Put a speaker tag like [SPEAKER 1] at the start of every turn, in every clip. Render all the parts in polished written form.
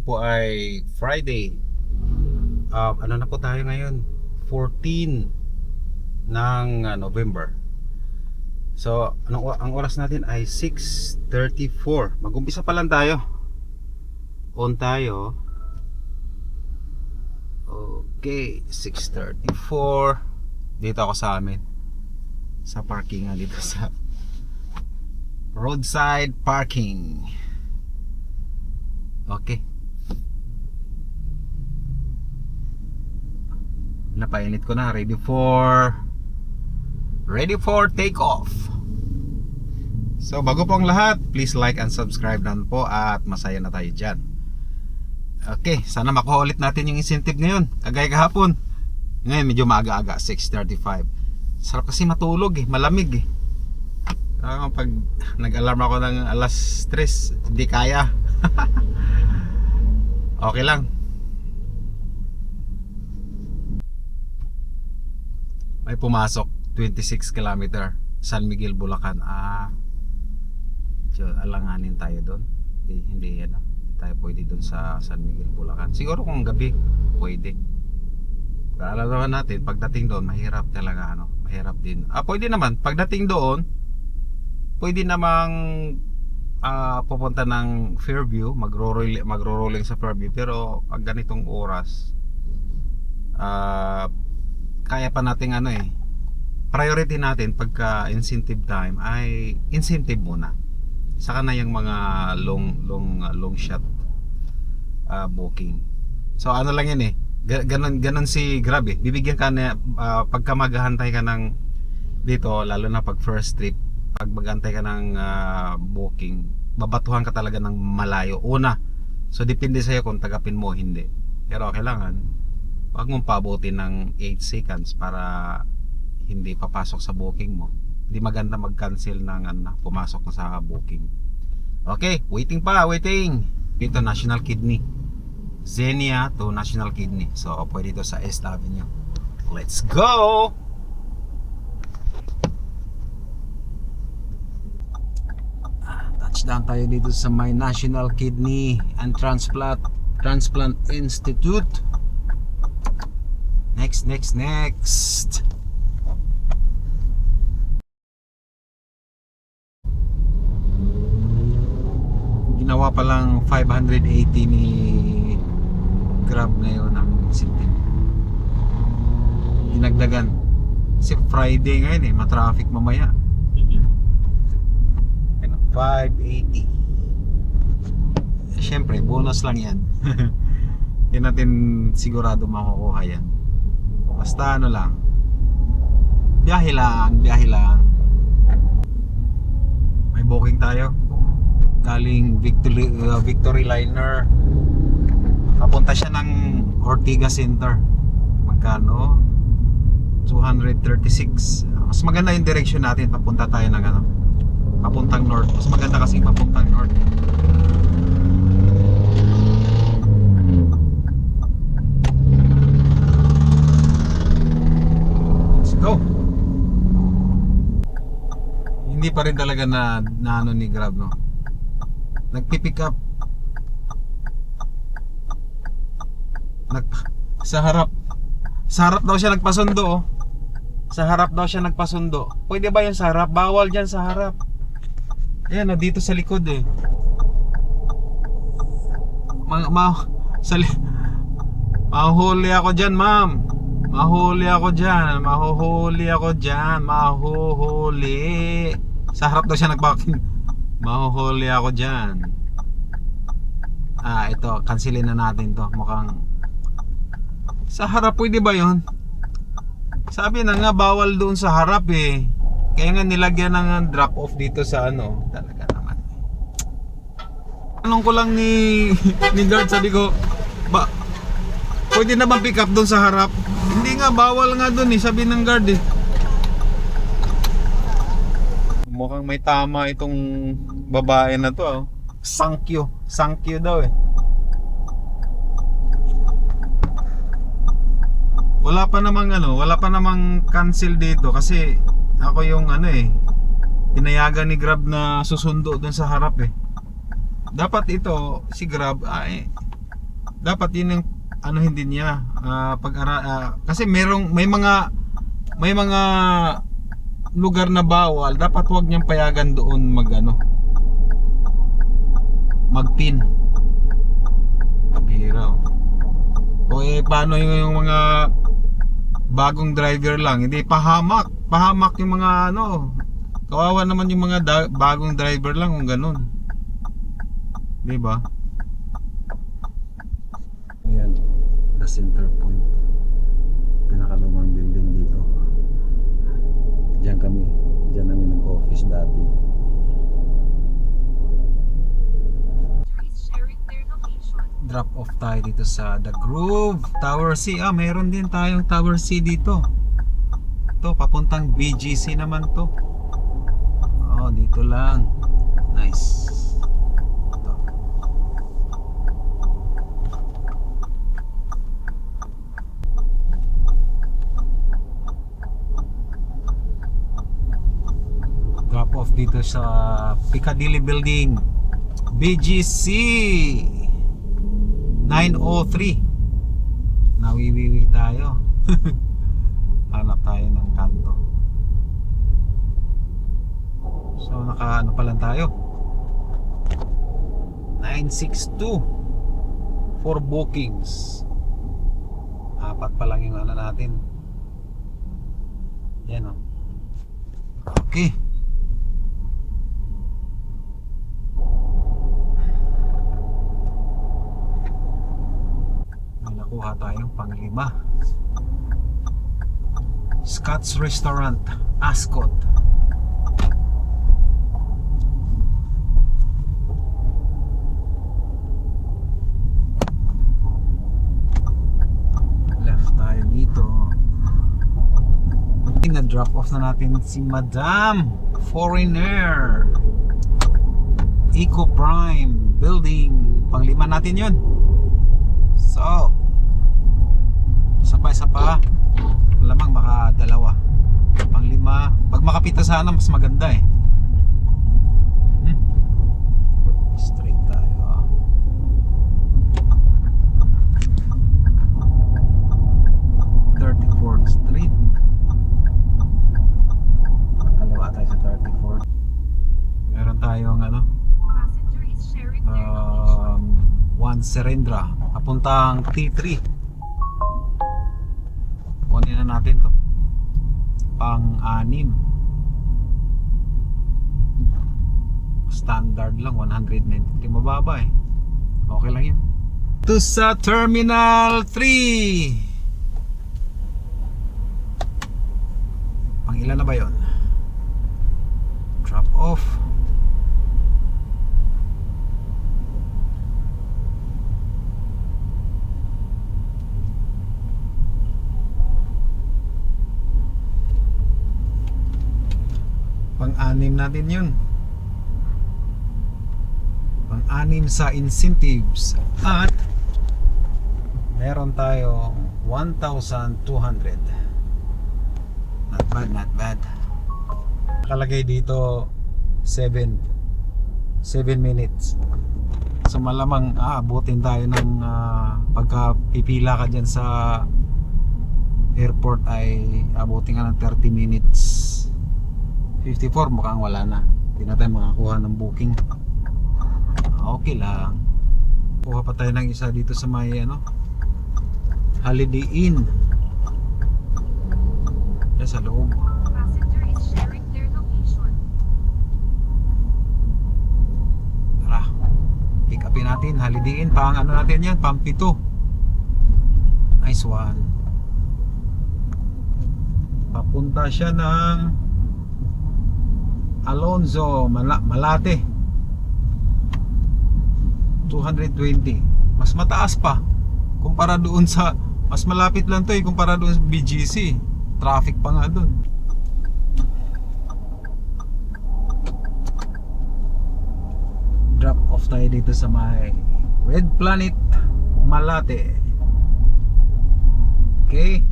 [SPEAKER 1] Po ay Friday. Ano na po tayo ngayon? 14 ng November. So, ang oras natin ay 6:34. Mag-umpisa pa lang tayo. On tayo. Okay, 6:34. Dito ako sa amin. Sa parking dito sa roadside parking. Okay. Napainit ko na, ready for take off. So bago po ang lahat, please like and subscribe na po at masaya na tayo dyan. Okay, sana makuha ulit natin yung incentive ngayon, kagaya kahapon. Ngayon medyo maaga-aga, 6:35. Sarap kasi matulog malamig pag nag-alarm ako ng alas 3, hindi kaya. Okay lang. May pumasok 26 km San Miguel, Bulacan. Alanganin tayo doon. Hindi tayo pwede doon sa San Miguel, Bulacan. Siguro kung gabi pwede. Pero alam naman natin pagdating doon mahirap talaga mahirap din. Pwede naman pagdating doon pwede namang pupunta ng Fairview, magro-rolling sa Fairview, pero pag ganitong oras kaya pa nating priority natin pagka incentive time ay incentive muna, saka na yung mga long shot booking. So lang yan ganon si Grab bibigyan ka na pagka maghahantay ka ng dito, lalo na pag first trip, pag maghantay ka ng booking, babatuhan ka talaga ng malayo una. So depende sa'yo kung tagapin mo hindi, pero kailangan wag mong pabutin ng 8 seconds para hindi papasok sa booking mo. Hindi maganda mag-cancel ng pumasok na sa booking. Okay, waiting. Dito National Kidney, Xenia to National Kidney. So pwede dito sa East Avenue. Let's go! Touchdown tayo dito sa my National Kidney and Transplant Institute. Next. Ginawa pa lang 580 ni Grab ngayon ang incentive. Dinagdagan kasi Friday ngayon matraffic mamaya. 580. Siyempre bonus lang yan. Hindi natin sigurado makukuha yan. Basta lang, biyahe lang. May booking tayo galing Victory Liner, papunta siya ng Ortigas Center. Magkano? 236. Mas maganda yung direction natin, papunta tayo ng papuntang north. Mas maganda kasi papuntang north. Go. Hindi pa rin talaga na ni Grab nagpipick up sa harap daw siya nagpasundo sa harap daw siya nagpasundo. Pwede ba yan sa harap? Bawal dyan sa harap. Ayan dito sa likod mahuhuli ako dyan, ma'am. Mahuhuli sa harap daw siya nagbakin. Mahuhuli ako dyan. Ito, cancelin na natin to. Mukhang sa harap, pwede ba yun? Sabi na nga bawal doon sa harap kaya nga nilagyan ng drop off dito sa talaga naman. Anong ko lang ni guard, sabi ko pwede na ba pick up doon sa harap? Hindi nga, bawal nga doon sabi ng guard Mukhang may tama itong babae na to Sankyo daw Wala pa namang cancel dito kasi ako yung pinayagan ni Grab na susundo dun sa harap Dapat ito si Grab dapat yun yung ano hindi niya kasi may mga lugar na bawal, dapat wag niyang payagan doon magpin. Bihira. O paano yung mga bagong driver lang, hindi pahamak yung mga kawawa naman yung mga bagong driver lang kung ganun, di ba? Ayan, the center point, pinakalumang building dito. Diyan namin nag-office dati. Drop off tayo dito sa The Groove Tower C. Meron din tayong Tower C dito. Ito, papuntang BGC naman to. Dito lang. Nice. Ito. Drop off dito sa Piccadilly Building, BGC 903. Nawiwiwi tayo. Hanap tayo ng kanto. So naka pa lang tayo, 962 for bookings. 4 pa lang yung natin. Yan okay. Nakuha tayong pang-5. Scott's Restaurant, Ascot. Left tayo dito. Na-drop off na natin si Madam Foreigner, Eco Prime Building. Pang-5 natin yun. So isa pa lamang baka 2, pang-5. Pag makapita sana mas maganda straight tayo. 34th Street, kaliwa tayo sa 34th. Meron tayong One Serendra papuntang T3. Kunin na natin to, pang-6. Standard lang, 193. Mababa okay lang yun. To sa Terminal 3. Pang-ilan na ba yun? Drop off. Pang-6 natin yun. Pang-6 sa incentives. At meron tayong 1,200. Not bad. Nakalagay dito 7 minutes. So malamang abutin tayo ng pagka pipila ka dyan sa airport ay abutin ka ng 30 minutes. 54 mukhang wala na. Hindi na tayo makakuha ng booking. Okay lang. Kuha pa tayo ng isa dito sa may Holiday Inn. Yan sa loob.
[SPEAKER 2] Passenger is sharing their location.
[SPEAKER 1] Tara, pick upin natin. Holiday Inn, pang natin yan, pang 7. Nice one. Papunta siya ng Alonzo, Malate. 220. Mas mataas pa kumpara doon sa, mas malapit lang to kumpara doon sa BGC. Traffic pa nga doon. Drop off tayo dito sa may Red Planet, Malate. Okay.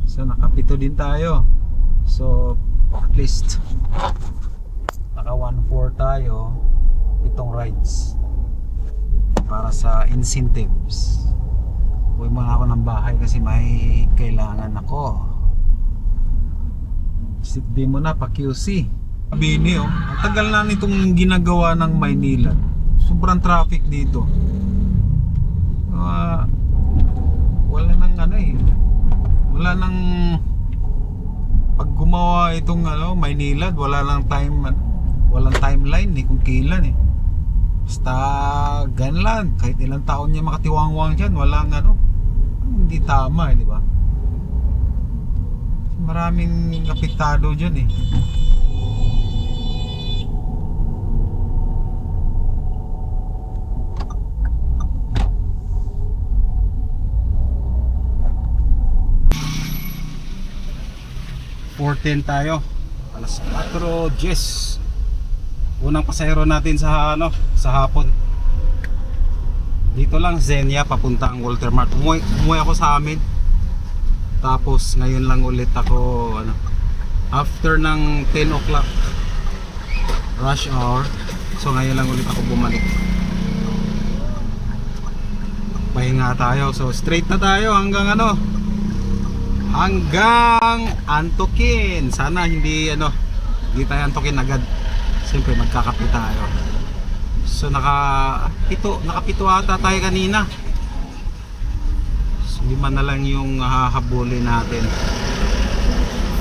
[SPEAKER 1] So nakapito din tayo. So at least naka 1-4 tayo, itong rides. para sa incentives. Uwi muna ako ng bahay kasi may kailangan ako. Sit din mo na pa QC. Bini oh, ang tagal na nitong ginagawa ng Maynila. Sobrang traffic dito. Wala nang ano eh. Wala nang pag gumawa itong Maynila, wala nang walang timeline eh kung kailan eh. Basta ganlan, kahit ilang taon niya makatiwangwang dyan, walang hindi tama eh, di ba? Maraming apektado dyan eh. Tayo alas 4:10. Unang pasahero natin sa hapon. Dito lang Xenia papuntang Walter Mart. Umuwi ako sa amin. Tapos ngayon lang ulit ako after ng 10 o'clock rush hour. So ngayon lang ulit ako bumalik. Pahinga tayo. So straight na tayo hanggang hanggang antukin. Sana hindi tayo antukin agad. Siyempre magkakape tayo. So nakapito ata tayo kanina. So 5 na lang yung hahabulin natin.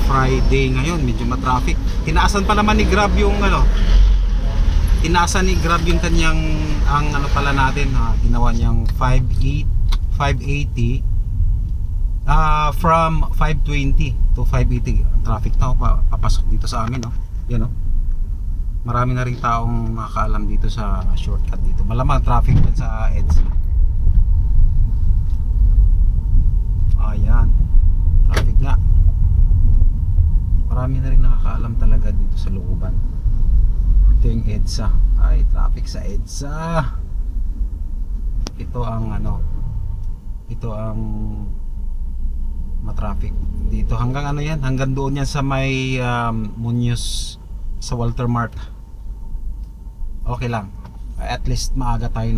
[SPEAKER 1] Friday ngayon, medyo matraffic. Tinaasan pa naman ni Grab yung tinaasan ni Grab yung kanyang pala natin, ginawa niyang 580 from 520 to 580 ang traffic na papasok dito sa amin yan marami na rin taong makakaalam dito sa shortcut dito. Malamang traffic dun sa EDSA. Ayan, traffic nga, marami na rin nakakaalam talaga dito sa looban. Ito yung EDSA. Ay, traffic sa EDSA. Ito ang matraffic dito hanggang hanggang doon yan sa may Muñoz sa Walter Mart. Okay lang, at least maaga tayo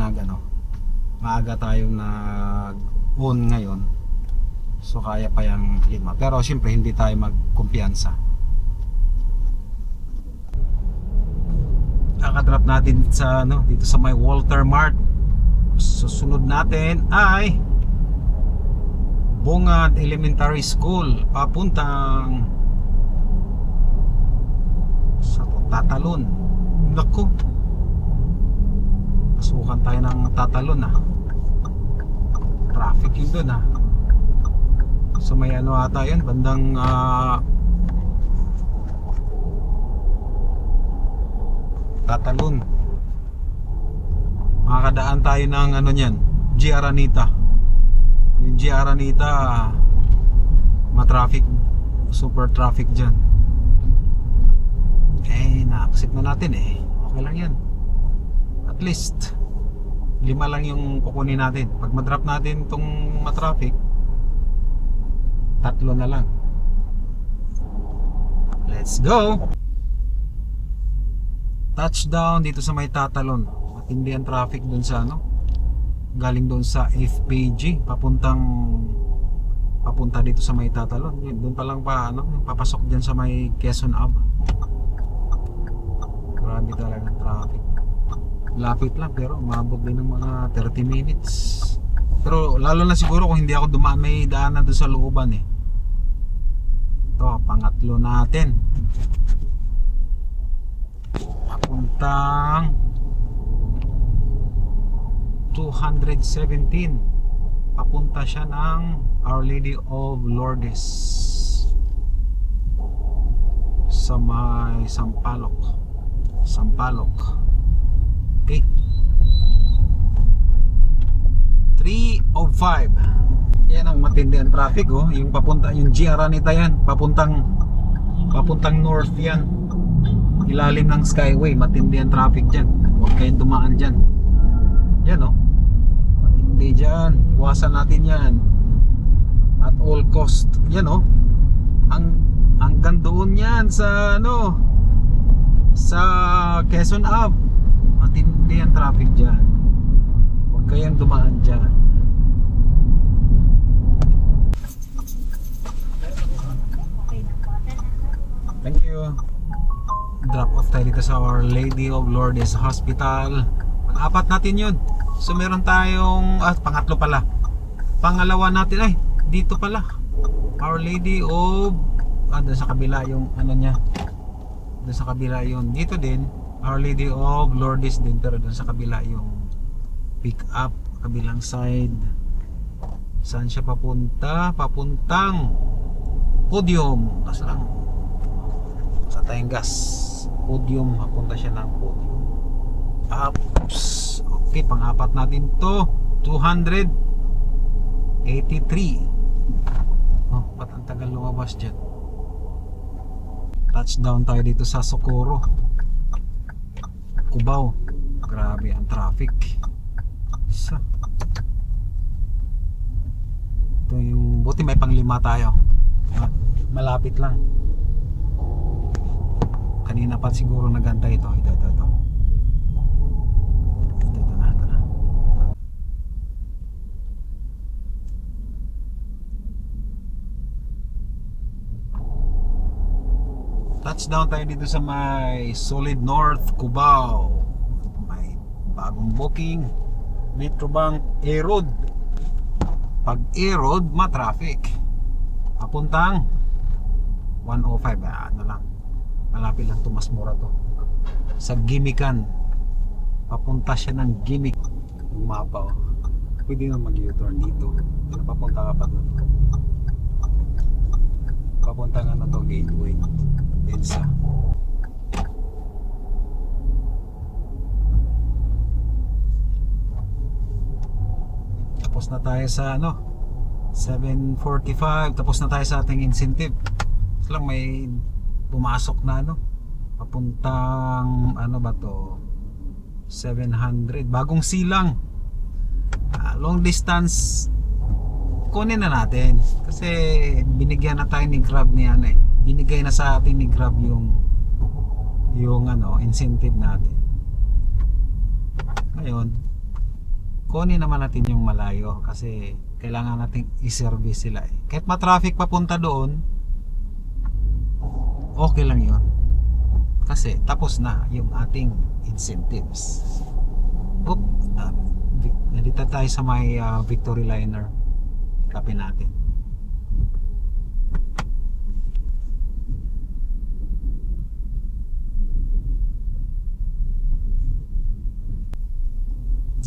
[SPEAKER 1] nag-on ngayon, so kaya pa yung lima. Pero siyempre hindi tayo magkumpiyansa. Kakadrop natin sa dito sa may Walter Mart. Susunod natin ay Bungad Elementary School papuntang sa Tatalon. Naku, pasukan tayo ng Tatalon traffic yun dun so may ata yun bandang Tatalon. Makakadaan tayo ng niyan, G. Aranita. Yung G. Aranita matraffic, super traffic dyan. Na-accept na natin okay lang yan. At least 5 lang yung kukunin natin. Pag madrop natin itong matraffic, 3 na lang. Let's go! Touchdown dito sa may Tatalon. Matindi ang traffic dun sa galing doon sa FPG papunta dito sa may Tatalon. Doon pa lang papasok diyan sa may Quezon Ave. Grabe talaga traffic. Lapit lang pero umabot din ng mga 30 minutes. Pero lalo na siguro kung hindi ako dumaan, may daanan doon sa looban Ito, pangatlo natin. Papuntang 217. Papunta siya ng Our Lady of Lourdes sa may Sampaloc. Okay, 3:05. Yan ang matindi ang traffic yung papunta, yung G. Aranita yan, papuntang north yan, ilalim ng Skyway. Matindi ang traffic dyan, huwag kayong dumaan dyan. Yan matindi dyan, iwasan natin yan at all cost. Yan hanggang doon yan sa sa Quezon Ave. Matindi ang traffic dyan, huwag kayong dumaan dyan. Thank you. Drop off tayo dito sa Our Lady of Lourdes Hospital. Pang-apat natin yun. So meron tayong pangatlo pala. Pangalawa natin ay dito pala. Our Lady of doon sa kabila yung ano niya. Doon sa kabila yun. Dito din Our Lady of Lourdes din, pero doon sa kabila yung pick up, kabilang side. Saan siya papunta? Papuntang Podium. Kas lang sa tayong gas. Podium, papunta siya ng Podium. Ups. Okay, pang-apat natin to. 283. Oh, ba't ang tagal lumabas dyan? Touchdown tayo dito sa Socorro, Cubao. Grabe ang traffic. Isa. Ito yung, buti may pang-5 tayo. Malapit lang. Kanina pa siguro nagantay ito. Ito na. Touchdown tayo dito sa may Solid North, Cubao. May bagong booking, Metrobank A-Road. Pag A-Road, ma-traffic. Papuntang 105, ano lang, malapit lang to, mas mura to. Sa Gimikan, papunta siya ng Gimik. Yung mapa, pwede na mag-U-turn dito. Papunta ka pa dun. Papunta nga na to, Gateway EDSA. Tapos na tayo sa 7:45. Tapos na tayo sa ating incentive. Lang may pumasok na papuntang ba to, 700, bagong silang. Long distance kunin na natin kasi binigyan na tayo ni Grab ni binigay na sa atin ni Grab yung incentive natin. Ngayon kunin naman natin yung malayo kasi kailangan nating i-service sila kahit ma-traffic papunta doon. Okay lang yun kasi tapos na yung ating incentives. Nandito tayo sa may Victory Liner. Copy natin.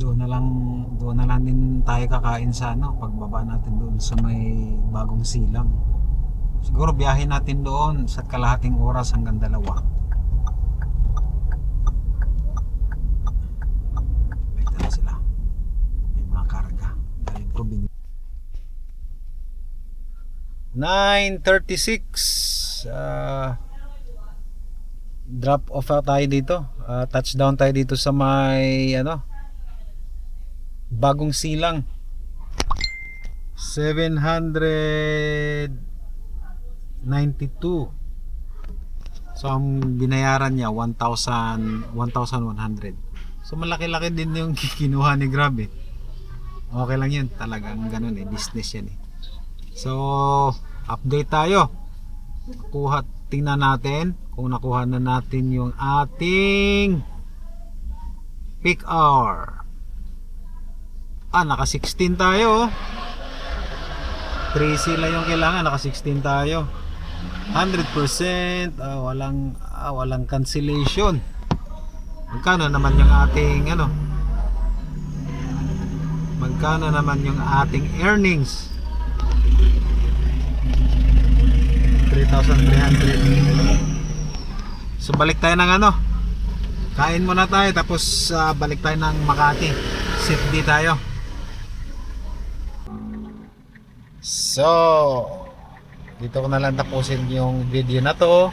[SPEAKER 1] Doon na lang din tayo kakain sa pagbaba natin doon sa may bagong silang. Siguro biyahe natin doon sa kalahating oras hanggang 2. May dala sila. May mga karga. Galing probinsya. 9:36. Drop off tayo dito. Touchdown tayo dito sa may bagong silang. 792. So ang binayaran niya 1,100. So malaki-laki din yung kinuha ni Grab Okay lang yun, talagang ganun business yan So update tayo. Tingnan natin kung nakuha na natin yung ating peak hour. Naka 16 tayo 3 sila yung kailangan, naka 16 tayo 100%. Walang cancellation. Magkano naman yung ating magkano naman yung ating earnings? 3,300. So balik tayo ng kain muna tayo, tapos balik tayo ng Makati. Safety tayo. So dito ko na lang tapusin yung video na to.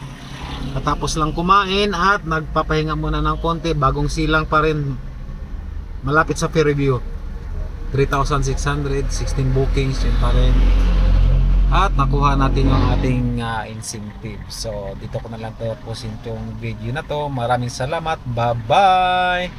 [SPEAKER 1] Natapos lang kumain at nagpapahinga muna ng konti. Bagong silang pa rin, malapit sa Fairview. 3,600, 16 bookings yun pa rin. At nakuha natin yung ating incentive. So dito ko na lang tapusin yung video na to. Maraming salamat. Bye bye.